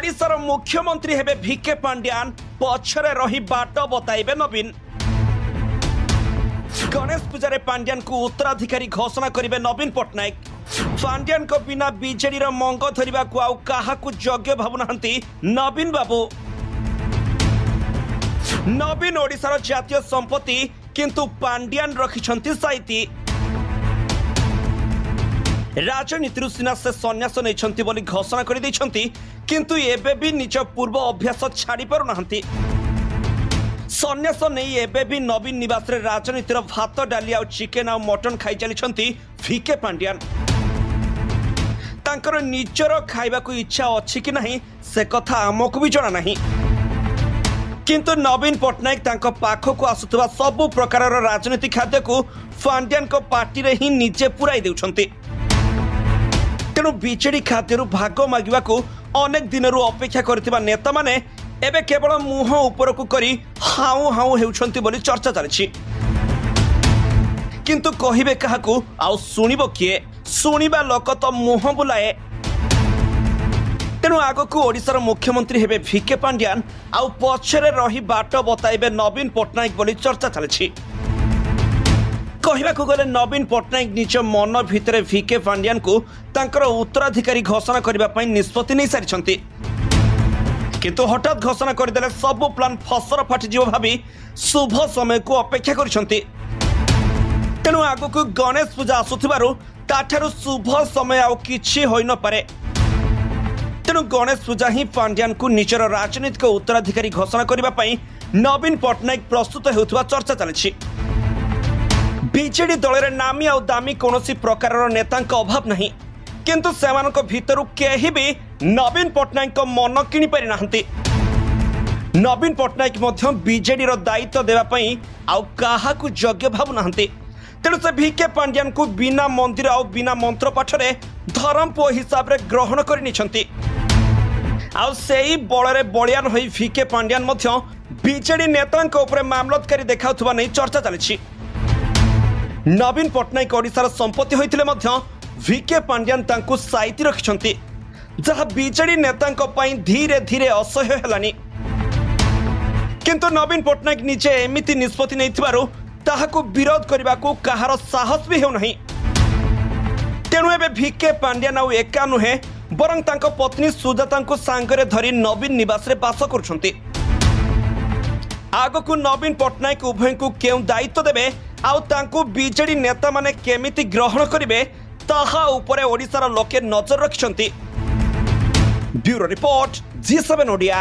ओडिशार मुख्यमंत्री हेबे भिके पांड्यान पछरे रही बाट बताइबे नवीन। गणेश पूजा पांड्यान को उत्तराधिकारी घोषणा करिबे नवीन पट्टनायक। पांड्यान को बिना बीजेडी मंग धरिबा को आउ काहाकू योग्य भाबुनाहंती नवीन बाबू। नवीन ओडिशार जातीय संपत्ति किंतु पांड्यान रखिछंती साइती। राजनीति सीना से संन्यास नहीं बोली घोषणा कर देइछंती, किंतु एबे भी निज पूर्व अभ्यास छाड़ी पारु नाहंती। संन्यास नहीं एबे भी नवीन निवास रे राजनीतिर भात डाली आ चिकेन आ मटन खाई चली भिके पांड्यान। तांकर निजर खाइबा को इच्छा अछि कि नहीं से कथा आमको भी जना नहीं, किंतु नवीन पट्टनायक तांको पाखको आसुतबा सबु प्रकार राजनीतिक खाद्य को पांड्यान को पार्टी रे ही निजे पुराई देउछंती। तेणु बीजेडी खाद्य भाग मागिबा को अनेक दिन अपेक्षा करथिबा नेता माने एबे केवल मुह ऊपर को करी हाउ हाउ हेउछंती बोली चर्चा चलछि। किंतु कहिबे काहाकू आउ सुनिबो किए? सुनिबा लोक तो मुह बुलाए। तेणु आगकू ओडिशार मुख्यमंत्री हेबे भिके पांड्यान आउ पछरे रही बाट बताइबे नवीन पट्टनायक बोली चर्चा चलछि। कहवाकू गले नवीन पट्टनायक निज मन भितर भिके पांड्यान को तांकर उत्तराधिकारी घोषणा करबा पई निष्पत्ति नै सारिछंती, किंतु हठात घोषणा करदेले सब प्लान फसर फाटी जीव भाबी शुभ समय को अपेक्षा करिछंती। तेणु आगकू गणेश पूजा आसुथिबारु ताठारु शुभ समय आउ किछि होई न पारे। तेणु गणेश पूजा ही पांड्यान को निजर राजनीतिक उत्तराधिकारी घोषणा करबा पई नवीन पट्टनायक प्रस्तुत हेउथबा चर्चा चलछि। बीजेडी दल रे नामी आ दामी कोनोसी प्रकार नेता अभाव नहीं, किंतु सेमानक भितरु केही भी नवीन पट्टनायक को मन किनि पारि नाहंती। नवीन पट्टनायक मध्य बीजेडी रो दायित्व देबा पई आउ काहाकू योग्य भाबु नाहंती। तेणु से भिके पांड्यान को बिना मंदिर आ बिना मंत्र पाठरे धर्मपुओ हिसाब रे ग्रहण करि निछंती। आउ सेही बଳରେ बलियान होई भिके पांड्यान मध्य बीजेडी नेतांक ऊपर मामलतकारी देखाउथबा नै चर्चा चलछि। नवीन पट्टनायक ओडिशार संपत्ति होइथिले मध्य भिके पांड्यान तांकु साइती रखिछंती, जहा बीजेडी नेतांक पई धीरे धीरे असह्य हेलानी। किंतु नवीन पट्टनायक निजे एमिति निष्पत्ति नैथिबारु ताहाकू विरोध करबाकू काहार साहस भी हेउ नाही। तेणु एबे भिके पांड्यान आउ एका नुहे बरं तांको पत्नी सुजातांकु सांगरे धरी नवीन निवास रे बास करुछंती। आगकू नवीन पट्टनायक उभयंकू केउ दायित्व देबे आउ तांकू बीजेडी नेता माने केमिति ग्रहण करिवे ताहा उपरे ओडिशार लोके नजर रखिछंती। Bureau report G7 Odia.